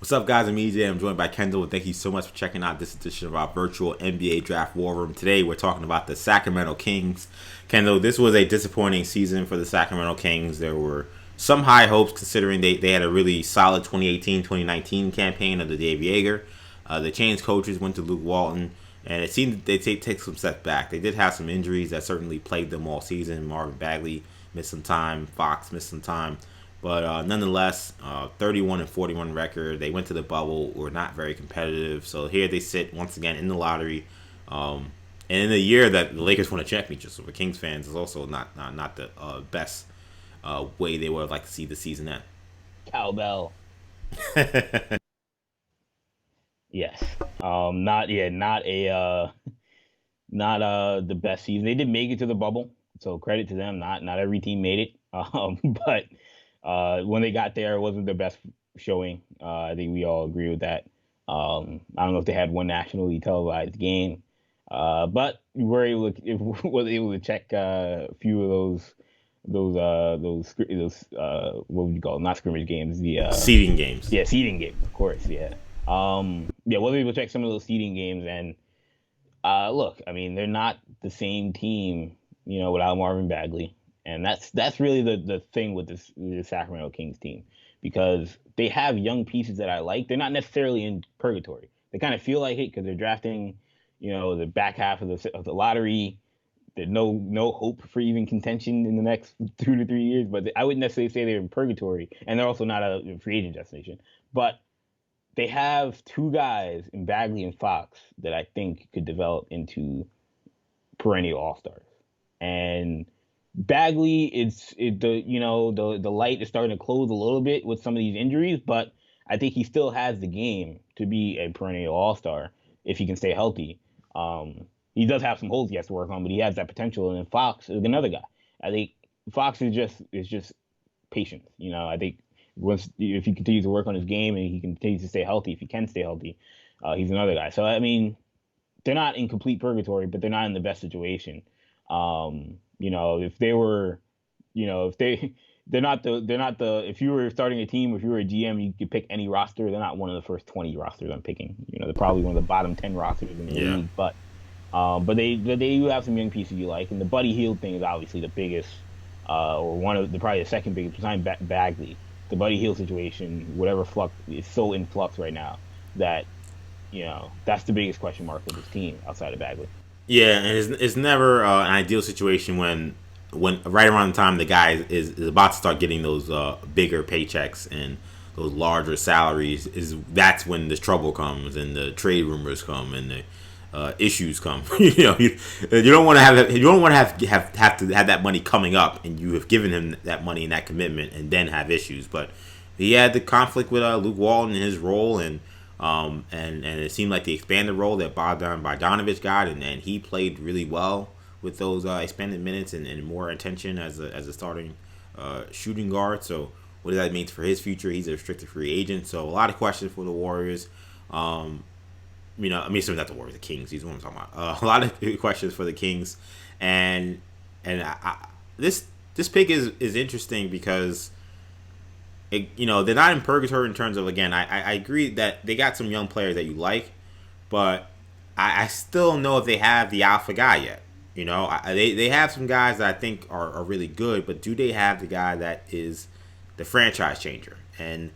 What's up, guys? I'm EJ. I'm joined by Kendall, and thank you so much for checking out this edition of our virtual NBA Draft War Room. Today, we're talking about the Sacramento Kings. Kendall, this was a disappointing season for the Sacramento Kings. There were some high hopes considering they had a really solid 2018-2019 campaign under Dave Yeager. They changed coaches, went to Luke Walton, and it seemed that they take some steps back. They did have some injuries that certainly plagued them all season. Marvin Bagley missed some time. Fox missed some time. But nonetheless, 31 and 41 record. They went to the bubble. Were not very competitive. So here they sit once again in the lottery. And in the year that the Lakers won a championship, so for Kings fans, is also not the best way they would like to see the season end. Cowbell. Yes. Not the best season. They did make it to the bubble, so credit to them. Not every team made it. But when they got there, it wasn't their best showing. I think we all agree with that. I don't know if they had one nationally televised game, but we were able to, was able to check a few of those what would you call it? Not scrimmage games, the seeding games. Yeah, seeding games, of course. Yeah. Was able to check some of those seeding games, and look, I mean, they're not the same team, without Marvin Bagley. And that's really the thing with the Sacramento Kings team, because they have young pieces that I like. They're not necessarily in purgatory. They kind of feel like it because they're drafting, the back half of the lottery. There's no hope for even contention in the next 2 to 3 years. But I wouldn't necessarily say they're in purgatory, and they're also not a free agent destination. But they have two guys in Bagley and Fox that I think could develop into perennial all-stars. And Bagley, the light is starting to close a little bit with some of these injuries, but I think he still has the game to be a perennial all-star if he can stay healthy. He does have some holes he has to work on, but he has that potential. And then Fox is another guy. I think Fox is just patient. I think if he continues to work on his game and he continues to stay healthy, if he can stay healthy, he's another guy. So I mean, they're not in complete purgatory, but they're not in the best situation. If they were, they're not the, if you were starting a team, if you were a GM, you could pick any roster. They're not one of the first 20 rosters I'm picking. They're probably one of the bottom 10 rosters in the league. But they do have some young pieces you like, and the Buddy Hield thing is obviously the biggest, or probably the second biggest behind Bagley. The Buddy Hield situation, whatever flux, is so in flux right now that that's the biggest question mark for this team outside of Bagley. Yeah, and it's never an ideal situation when right around the time the guy is about to start getting those bigger paychecks and those larger salaries, that's when the trouble comes and the trade rumors come and the issues come. you don't want to have that money coming up, and you have given him that money and that commitment, and then have issues. But he had the conflict with Luke Walton in his role, and it seemed like the expanded role that Bogdanovich got, and he played really well with those expanded minutes and more attention as a starting shooting guard. So what does that mean for his future? He's a restricted free agent, so a lot of questions for the Warriors. Sorry, not the Warriors, the Kings. He's what I'm talking about. A lot of questions for the Kings, and this pick is interesting because they're not in purgatory in terms of, again, I agree that they got some young players that you like, but I still know if they have the alpha guy yet. They have some guys that I think are really good, but do they have the guy that is the franchise changer? And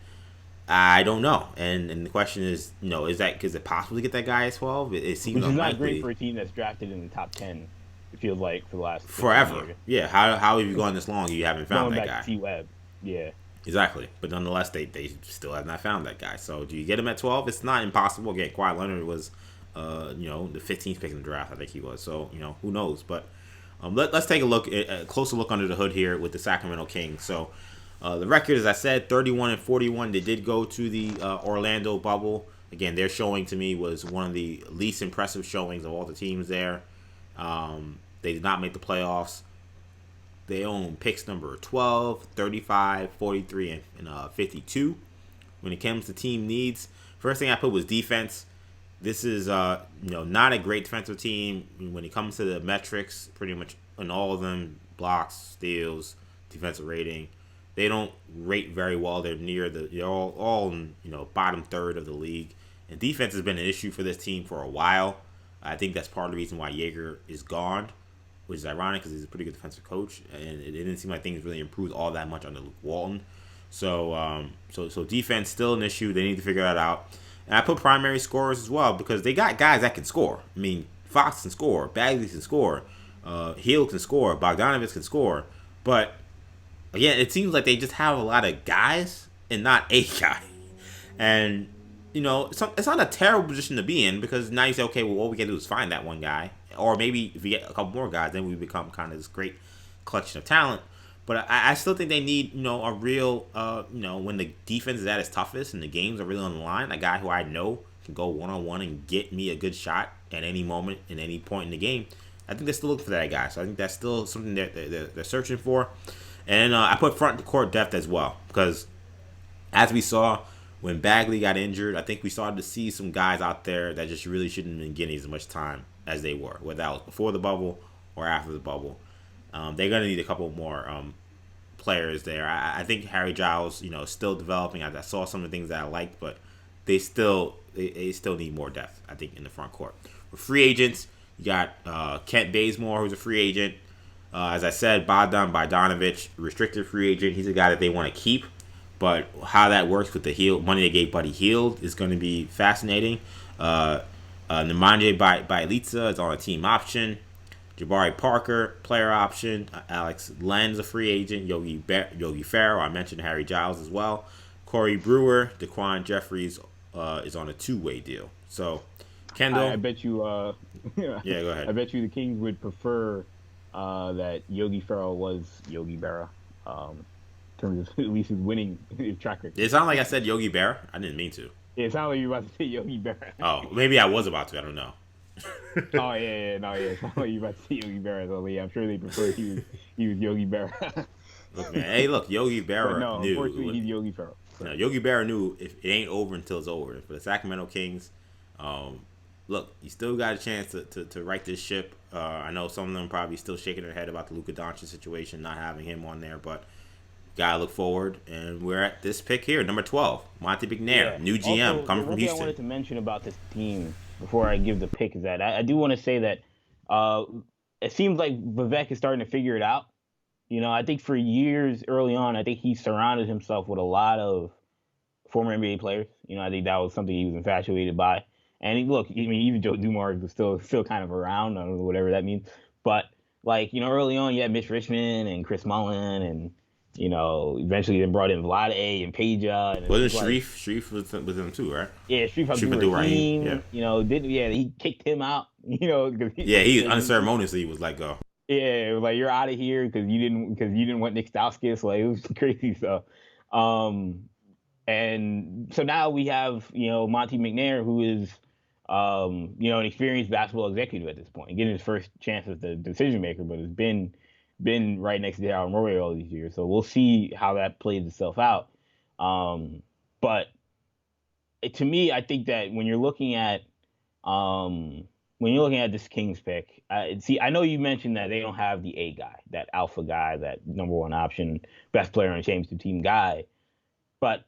I don't know. And the question is, is it possible to get that guy at 12? It seems Which is unlikely. not great for a team that's drafted in the top 10. It feels like for the last forever. Years. Yeah. How have you gone this long? You haven't found that guy. T-Web. Yeah. Exactly. But nonetheless, they still have not found that guy. So do you get him at 12? It's not impossible. Again, Kawhi Leonard was, the 15th pick in the draft, I think he was. So, who knows? But let's take a closer look under the hood here with the Sacramento Kings. So the record, as I said, 31 and 41. They did go to the Orlando bubble. Again, their showing to me was one of the least impressive showings of all the teams there. They did not make the playoffs. They own picks number 12, 35, 43, and 52. When it comes to team needs, first thing I put was defense. This is not a great defensive team. When it comes to the metrics, pretty much in all of them, blocks, steals, defensive rating, They don't rate very well. They're all in, bottom third of the league. And defense has been an issue for this team for a while. I think that's part of the reason why Yeager is gone, which is ironic because he's a pretty good defensive coach, and it didn't seem like things really improved all that much under Luke Walton. So defense still an issue. They need to figure that out. And I put primary scorers as well because they got guys that can score. I mean, Fox can score, Bagley can score, Hill can score, Bogdanovich can score. But again, it seems like they just have a lot of guys and not a guy. And it's not a terrible position to be in because now you say, okay, well, all we can do is find that one guy, or maybe if we get a couple more guys, then we become kind of this great collection of talent. But I still think they need, a real, when the defense is at its toughest and the games are really on the line, a guy who I know can go one-on-one and get me a good shot at any moment, at any point in the game. I think they're still looking for that guy. So I think that's still something that they're searching for. And I put front court depth as well because as we saw when Bagley got injured, I think we started to see some guys out there that just really shouldn't have been getting as much time as they were, whether that was before the bubble or after the bubble. They're going to need a couple more players there. I think Harry Giles, is still developing. I saw some of the things that I liked, but they still need more depth, I think, in the front court. With free agents, you got Kent Bazemore, who's a free agent. As I said, Bogdanovich, restricted free agent. He's a guy that they want to keep, but how that works with the money they gave Buddy Hield is going to be fascinating. Nemanja Bjelica is on a team option. Jabari Parker, player option. Alex Len's a free agent. Yogi Ferrell, I mentioned Harry Giles as well. Corey Brewer, Daquan Jeffries is on a two-way deal. So, Kendall. I bet you. Yeah, go ahead. I bet you the Kings would prefer that Yogi Ferrell was Yogi Berra. In terms of at least his winning track record. It sounded like I said Yogi Berra. I didn't mean to. Yeah, it sounded like you were about to say Yogi Berra. Oh, maybe I was about to. I don't know. Oh yeah. It sounded like you were about to say Yogi Berra. So yeah, I'm sure they prefer he was Yogi Berra. Look, man. Hey, look, Yogi Berra knew. Unfortunately, he's Yogi Ferrell. So. No, Yogi Berra knew if it ain't over until it's over. For the Sacramento Kings, look, you still got a chance to right this ship. I know some of them probably still shaking their head about the Luka Doncic situation, not having him on there, but gotta look forward. And we're at this pick here, number 12, Monte McNair, new GM, also, coming from Houston. One thing I wanted to mention about this team before I give the pick is that I do want to say that it seems like Vivek is starting to figure it out. I think for years early on, I think he surrounded himself with a lot of former NBA players. I think that was something he was infatuated by. And even Joe Dumars was still kind of around, I don't know, whatever that means. But early on, you had Mitch Richmond and Chris Mullin, and eventually they brought in Vlade and Peja. And wasn't Sharif? Sharif was with them too, right? Yeah, Sharif Abdul-Rahim. Yeah. He kicked him out. He unceremoniously was like, "Go." Yeah, it was like, you're out of here because you didn't want Nick Stauskas. Like, it was crazy stuff. And so now we have Monte McNair, who is an experienced basketball executive at this point, getting his first chance as the decision maker, but has been right next to Daryl Morey all these years. So we'll see how that plays itself out. But to me, I think that when you're looking at this Kings pick, I know you mentioned that they don't have the A guy, that alpha guy, that number one option, best player on the championship team guy, but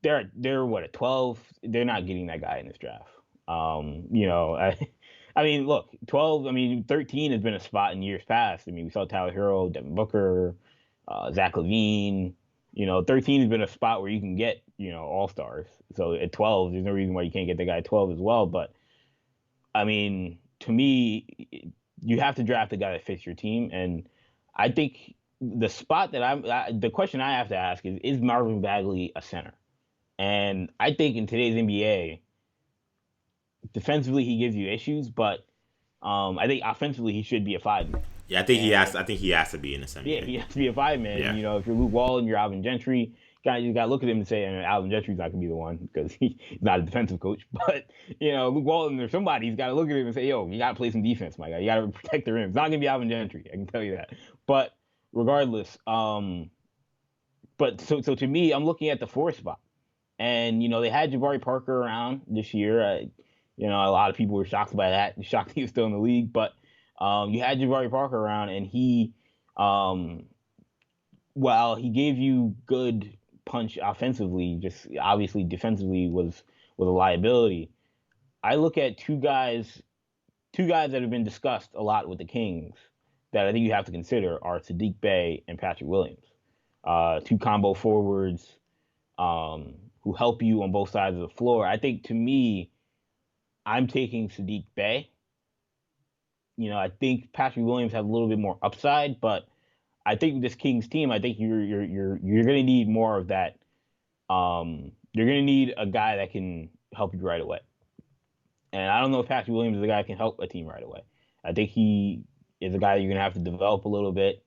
they're what, at 12? They're not getting that guy in this draft. I mean, look, 12. I mean, 13 has been a spot in years past. I mean, we saw Tyler Hero, Devin Booker, Zach LaVine. 13 has been a spot where you can get all stars. So at 12, there's no reason why you can't get the guy at 12 as well. But I mean, to me, you have to draft a guy that fits your team, and I think the spot that the question I have to ask is Marvin Bagley a center? And I think in today's NBA, defensively he gives you issues, but I think offensively he should be a 5-man. Yeah, I think he has to be in the center. Yeah, he has to be a 5-man. Yeah. If you're Luke Walton, you're Alvin Gentry, you got to look at him and say, Alvin Gentry's not going to be the one because he's not a defensive coach. But, Luke Walton or somebody's got to look at him and say, yo, you got to play some defense, my guy. You got to protect the rim. It's not going to be Alvin Gentry. I can tell you that. But regardless, so to me, I'm looking at the 4th spot. And, they had Jabari Parker around this year. A lot of people were shocked by that. Shocked he was still in the league. But you had Jabari Parker around, and he while he gave you good punch offensively, just obviously defensively was a liability. I look at two guys that have been discussed a lot with the Kings that I think you have to consider are Sadik Bey and Patrick Williams, two combo forwards who help you on both sides of the floor. I think to me, I'm taking Sadik Bey. I think Patrick Williams has a little bit more upside, but I think this Kings team, I think you're going to need more of that. You're going to need a guy that can help you right away. And I don't know if Patrick Williams is a guy that can help a team right away. I think he is a guy that you're going to have to develop a little bit.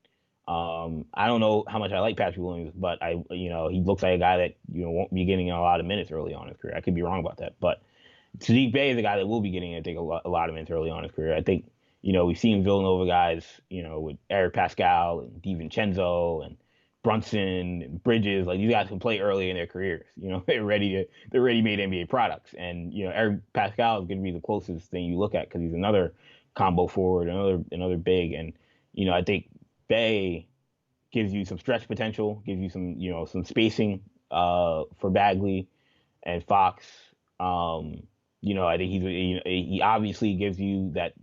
I don't know how much I like Patrick Williams, but he looks like a guy that won't be getting a lot of minutes early on in his career. I could be wrong about that, but Sadiq Bey is a guy that will be getting, I think, a lot of minutes early on in his career. I think we've seen Villanova guys, with Eric Pascal and DiVincenzo and Brunson and Bridges. Like, these guys can play early in their careers. They're ready-made NBA products. And Eric Pascal is going to be the closest thing you look at because he's another combo forward, another big. And I think Bey gives you some stretch potential, gives you some spacing for Bagley and Fox. I think he obviously gives you that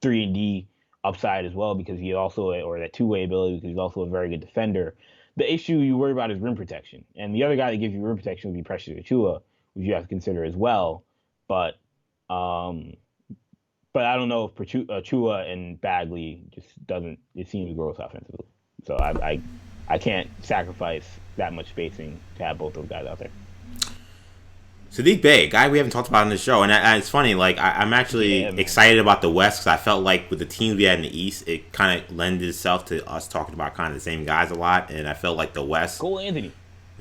3-and-D upside as well because he also, or that two-way ability because he's also a very good defender. The issue you worry about is rim protection, and the other guy that gives you rim protection would be Precious Achiuwa, which you have to consider as well. But I don't know if Achiuwa and Bagley just doesn't. It seems gross offensively, so I can't sacrifice that much spacing to have both those guys out there. Sadiq Bey, guy we haven't talked about on the show, and it's funny. Like I'm actually excited about the West because I felt like with the teams we had in the East, it kind of lended itself to us talking about kind of the same guys a lot, and I felt like the West. Cole Anthony.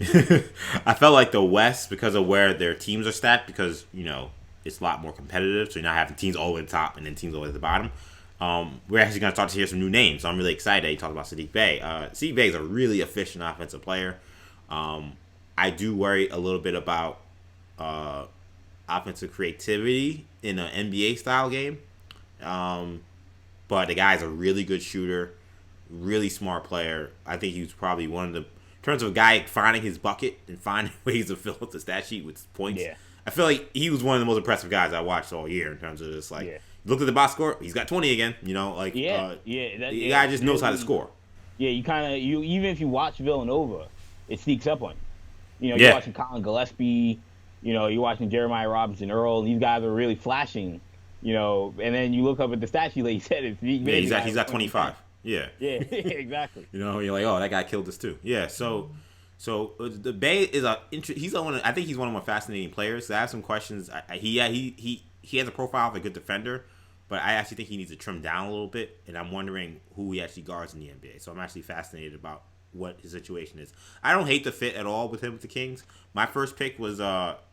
I felt like the West because of where their teams are stacked because it's a lot more competitive. So you're not having teams all the way at the top and then teams all the way at the bottom. We're actually going to start to hear some new names, so I'm really excited that you talked about Sadiq Bey. Sadiq Bey is a really efficient offensive player. I do worry a little bit about offensive creativity in an NBA style game. But the guy's a really good shooter, really smart player. I think he was probably one of the, in terms of a guy finding his bucket and finding ways to fill up the stat sheet with points. Yeah. I feel like he was one of the most impressive guys I watched all year in terms of just look at the box score, he's got 20 again. The guy just knows how to score. Yeah, even if you watch Villanova, it sneaks up on you. You're watching Colin Gillespie. You're watching Jeremiah Robinson Earl. These guys are really flashing. And then you look up at the stat sheet, like you said, he's got 25. Yeah. Yeah, exactly. You're like, oh, that guy killed us too. Yeah. So the Bay is I think he's one of the more fascinating players. I have some questions. He has a profile of a good defender, but I actually think he needs to trim down a little bit, and I'm wondering who he actually guards in the NBA. So I'm actually fascinated about what his situation is. I don't hate the fit at all with him with the Kings. My first pick was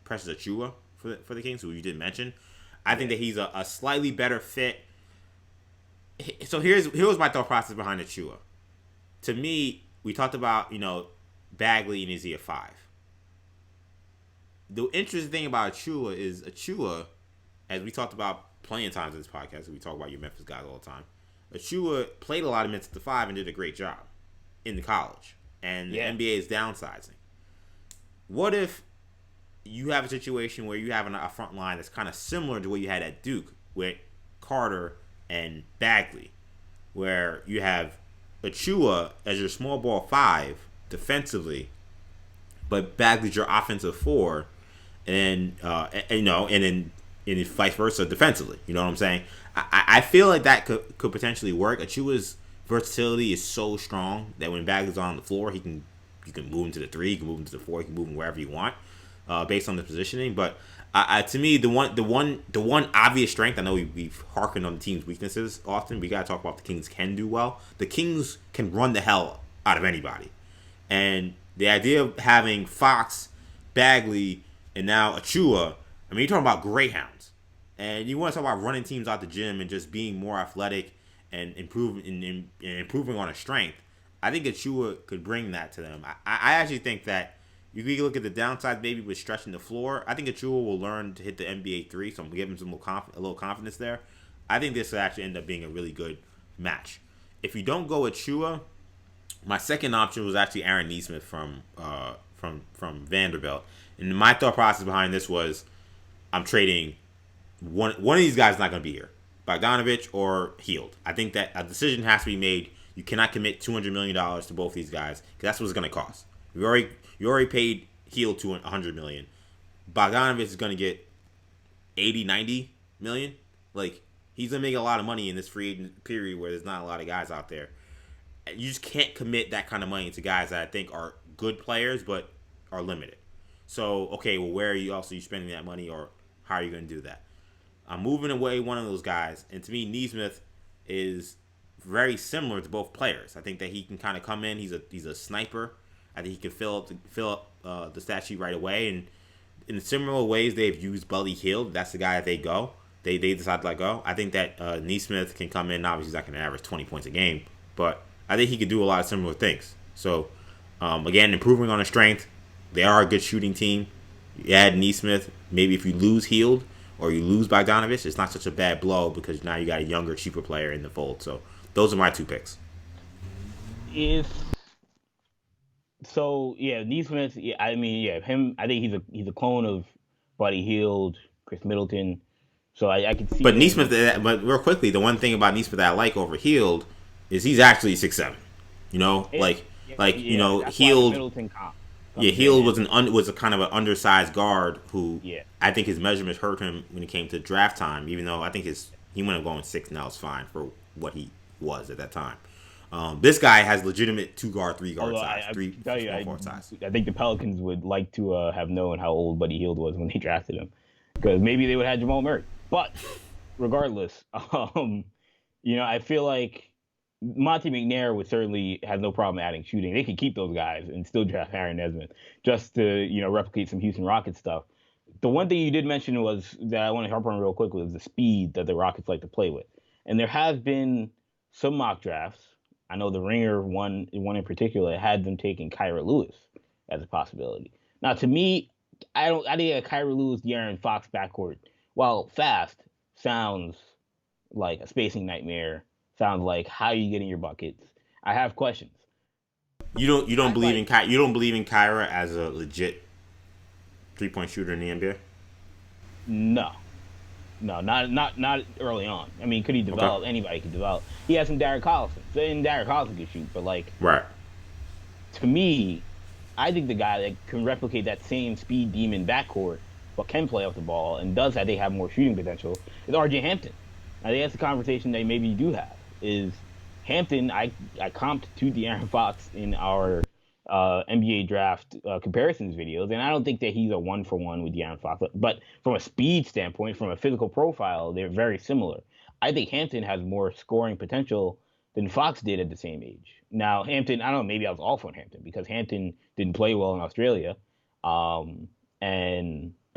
Precious Achiuwa for the Kings, who you didn't mention. I think that he's a slightly better fit. So here was my thought process behind Achiuwa. To me, we talked about Bagley and is he a 5? The interesting thing about Achiuwa, as we talked about plenty of times in this podcast, we talk about your Memphis guys all the time. Achiuwa played a lot of minutes at the 5 and did a great job in the college, and the NBA is downsizing. What if you have a situation where you have a front line that's kind of similar to what you had at Duke with Carter and Bagley, where you have Achiuwa as your small ball 5 defensively, but Bagley's your offensive 4, and then vice versa defensively. You know what I'm saying? I feel like that could potentially work. Achiuwa's versatility is so strong that when Bagley's on the floor, you can move him to the 3, you can move him to the 4, you can move him wherever you want, based on the positioning. But to me, the one obvious strength, I know we've harkened on the team's weaknesses often. We gotta talk about what the Kings can do well. The Kings can run the hell out of anybody, and the idea of having Fox, Bagley, and now Achiuwa, I mean, you're talking about greyhounds, and you want to talk about running teams out the gym and just being more athletic and improving on a strength. I think Achiuwa could bring that to them. I actually think that you can look at the downside maybe with stretching the floor. I think Achiuwa will learn to hit the NBA 3, so I'm giving him a little confidence there. I think this will actually end up being a really good match. If you don't go Achiuwa, My second option was actually Aaron Neesmith from Vanderbilt, and my thought process behind this was I'm trading one of these guys is not going to be here, Bogdanovich or Hield. I think that a decision has to be made. You cannot commit $200 million to both these guys because that's what it's going to cost. You already paid Hield to $100 million. Bogdanovich is going to get 80, 90 million. Like, he's going to make a lot of money in this free agent period where there's not a lot of guys out there. You just can't commit that kind of money to guys that I think are good players but are limited. So, okay, well, where are you spending that money, or how are you going to do that? I'm moving away one of those guys, and to me, Neesmith is very similar to both players. I think that he can kind of come in. He's a sniper. I think he can fill up the stat sheet right away. And in similar ways, they've used Buddy Hield. That's the guy that they go. They decide to let go. I think that Neesmith can come in. Obviously, he's not going to average 20 points a game, but I think he could do a lot of similar things. So, again, improving on his strength. They are a good shooting team. You add Neesmith. Maybe if you lose Hield or you lose Bogdanovich, it's not such a bad blow because now you got a younger, cheaper player in the fold. So those are my two picks. Neesmith. Yeah, I mean, yeah, him. I think he's a clone of Buddy Hield, Chris Middleton. So I can see. But Neesmith. But real quickly, the one thing about Neesmith that I like over Hield is he's actually 6'7". You know, Hield. Yeah, Hield was a kind of an undersized guard who I think his measurements hurt him when it came to draft time. Even though I think he went up going 6 now is fine for what he was at that time. This guy has legitimate 2-guard, 3-guard size. I think the Pelicans would like to have known how old Buddy Hield was when they drafted him, because maybe they would have had Jamal Murray. But regardless, I feel like Monty McNair would certainly have no problem adding shooting. They could keep those guys and still draft Aaron Nesmith just to, replicate some Houston Rockets stuff. The one thing you did mention was that I want to harp on real quick was the speed that the Rockets like to play with. And there have been some mock drafts. I know the Ringer one in particular had them taking Kyra Lewis as a possibility. Now, to me, I think a Kyra Lewis, De'Aaron Fox backcourt, while fast, sounds like a spacing nightmare. Sounds like how are you getting your buckets? I have questions. You don't believe in Kyra as a legit 3-point shooter in the NBA? No, not early on. I mean, could he develop? Okay. Anybody could develop. He has some Derek Collison. And Derek Collison could shoot, but right. To me, I think the guy that can replicate that same speed demon backcourt, but can play off the ball and does have more shooting potential, is R.J. Hampton. I think that's the conversation that maybe you do have. Is Hampton, I comped to De'Aaron Fox in our NBA draft comparisons videos, and I don't think that he's a 1-for-1 with De'Aaron Fox. But from a speed standpoint, from a physical profile, they're very similar. I think Hampton has more scoring potential than Fox did at the same age. Now, Hampton, I don't know, maybe I was off on Hampton because Hampton didn't play well in Australia. But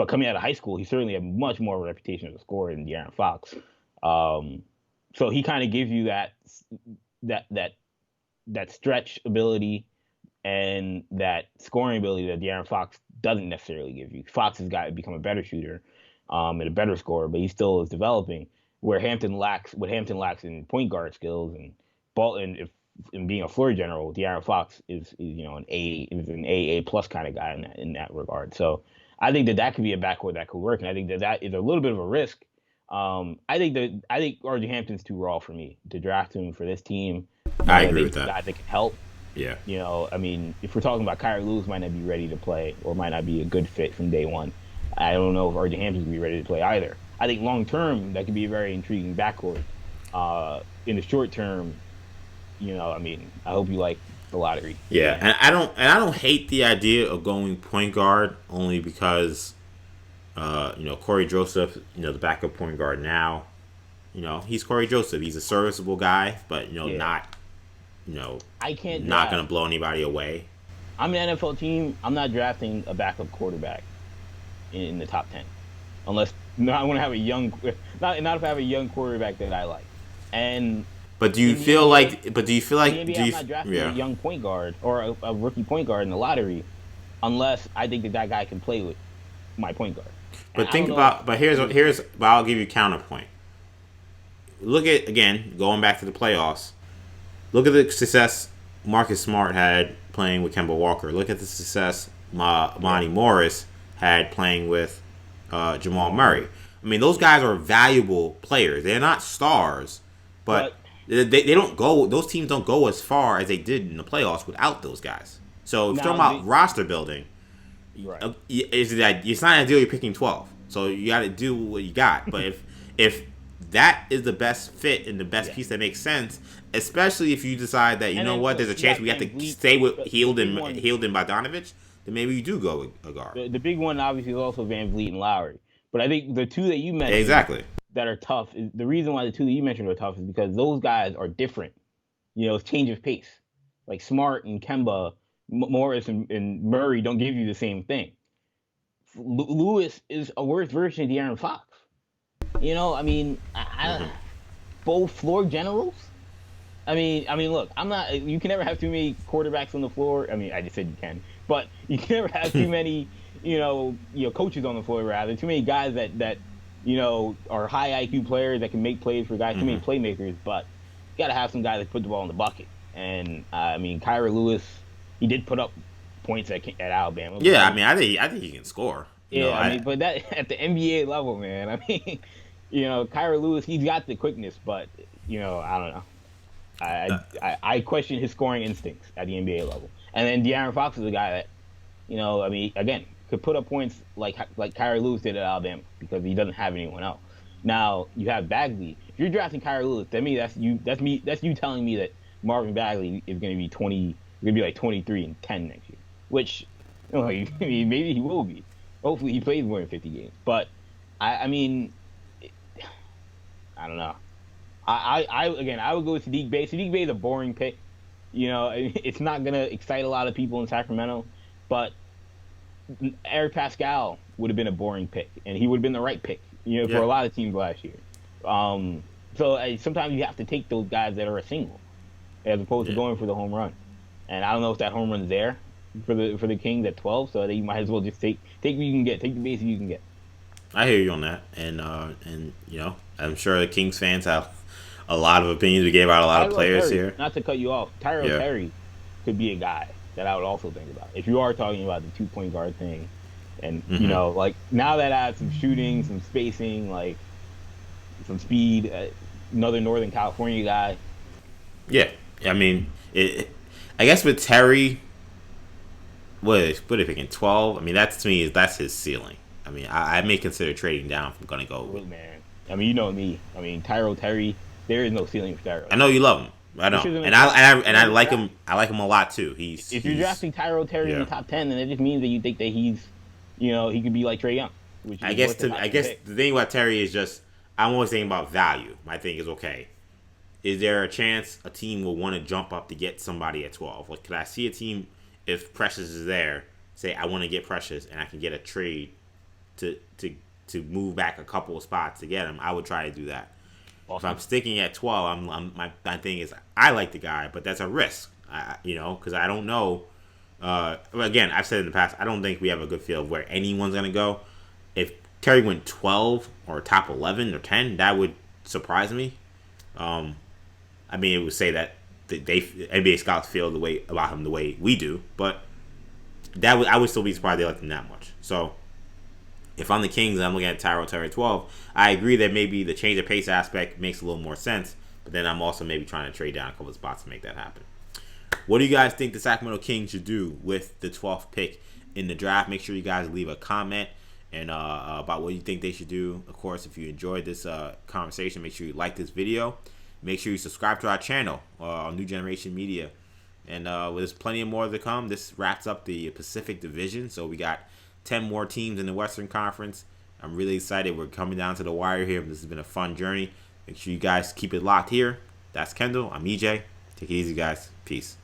coming out of high school, he certainly had much more of a reputation as a scorer than De'Aaron Fox. So he kind of gives you that stretch ability and that scoring ability that De'Aaron Fox doesn't necessarily give you. Fox has got to become a better shooter and a better scorer, but he still is developing. What Hampton lacks in point guard skills and ball and being a floor general, De'Aaron Fox is an AA plus kind of guy in that regard. So I think that could be a backcourt that could work, and I think that is a little bit of a risk. I think R.J. Hampton's too raw for me to draft him for this team. I agree with that. Guy that can help. Yeah. I mean, if we're talking about Kyra Lewis, might not be ready to play or might not be a good fit from day one. I don't know if R.J. Hampton's going to be ready to play either. I think long term that could be a very intriguing backcourt. In the short term, I hope you like the lottery. Yeah, and I don't hate the idea of going point guard only because. Corey Joseph, the backup point guard now, he's Corey Joseph. He's a serviceable guy, but not going to blow anybody away. I'm an NFL team. I'm not drafting a backup quarterback in the top 10, unless I want to have a young, not if I have a young quarterback that I like. But do you feel like? I'm not drafting a young point guard or a rookie point guard in the lottery, unless I think that guy can play with my point guard. But I'll give you a counterpoint. Look at, again, going back to the playoffs, look at the success Marcus Smart had playing with Kemba Walker. Look at the success Monty Morris had playing with Jamal Murray. I mean, those guys are valuable players. They're not stars, but they don't go. Those teams don't go as far as they did in the playoffs without those guys. So if you're talking about roster building, right? It's not ideal. You're picking 12, so you got to do what you got. But if that is the best fit and the best piece that makes sense, especially if you decide that you know what, there's a chance we have to stay with Hield and Bogdanovich, then maybe you do go with a guard. The big one obviously is also Van Vliet and Lowry. But I think the two that you mentioned that are tough, the reason why the two that you mentioned are tough is because those guys are different. It's change of pace. Like Smart and Kemba, Morris and Murray don't give you the same thing. Lewis is a worse version of De'Aaron Fox. I mean, both floor generals. I mean, look, I'm not. You can never have too many quarterbacks on the floor. I mean, I just said you can, but you can never have too many. Coaches on the floor, rather. Too many guys that are high IQ players that can make plays for guys. Too many playmakers, but you got to have some guys that put the ball in the bucket. And I mean, Kyra Lewis, he did put up points at Alabama. Yeah, I mean, I think he can score. But that at the NBA level, man. I mean, Kyra Lewis, he's got the quickness, but I don't know. I question his scoring instincts at the NBA level. And then De'Aaron Fox is a guy that, I mean, again, could put up points like Kyra Lewis did at Alabama because he doesn't have anyone else. Now you have Bagley. If you're drafting Kyra Lewis, that's you telling me that Marvin Bagley is going to be 20, going to be like 23-10 next year, which maybe he will be. Hopefully he plays more than 50 games. But I mean, I don't know. I would go with Sadik Bey. Sadik Bey is a boring pick. It's not going to excite a lot of people in Sacramento, but Eric Pascal would have been a boring pick, and he would have been the right pick, for a lot of teams last year. So sometimes you have to take those guys that are a single, as opposed to going for the home run. And I don't know if that home run's there for the Kings at 12, so you might as well just take what you can get, take the basic you can get. I hear you on that, and I'm sure the Kings fans have a lot of opinions. We gave out a lot of players here. Not to cut you off, Tyrell Terry could be a guy that I would also think about. If you are talking about the 2-point guard thing, and like now that adds some shooting, some spacing, like some speed, another Northern California guy. Yeah, I mean, I guess with Terry, what are they picking? 12? I mean, that's his ceiling. I mean, I may consider trading down if I'm gonna go. Look, man. I mean, you know me. I mean, Tyrell Terry. There is no ceiling for Tyrell. I know you love him. I know, and I like him. I like him a lot too. If you're drafting Tyrell Terry in the top 10, then it just means that you think that he's, he could be like Trae Young. I guess the thing about Terry is just I'm always thinking about value. My thing is, okay, is there a chance a team will want to jump up to get somebody at 12? Like, could I see a team, if Precious is there, say I want to get Precious and I can get a trade to move back a couple of spots to get him? I would try to do that. Awesome. If I'm sticking at 12, my thing is I like the guy, but that's a risk. Because I don't know. Again, I've said in the past, I don't think we have a good feel of where anyone's gonna go. If Terry went 12 or top 11 or 10, that would surprise me. I mean, it would say that NBA scouts feel about him the way we do, but I would still be surprised they liked him that much. So if I'm the Kings and I'm looking at Tyrell Terry 12, I agree that maybe the change of pace aspect makes a little more sense, but then I'm also maybe trying to trade down a couple of spots to make that happen. What do you guys think the Sacramento Kings should do with the 12th pick in the draft? Make sure you guys leave a comment and about what you think they should do. Of course, if you enjoyed this conversation, make sure you like this video. Make sure you subscribe to our channel, New Generation Media. And there's plenty more to come. This wraps up the Pacific Division, so we got 10 more teams in the Western Conference. I'm really excited. We're coming down to the wire here. This has been a fun journey. Make sure you guys keep it locked here. That's Kendall. I'm EJ. Take it easy, guys. Peace.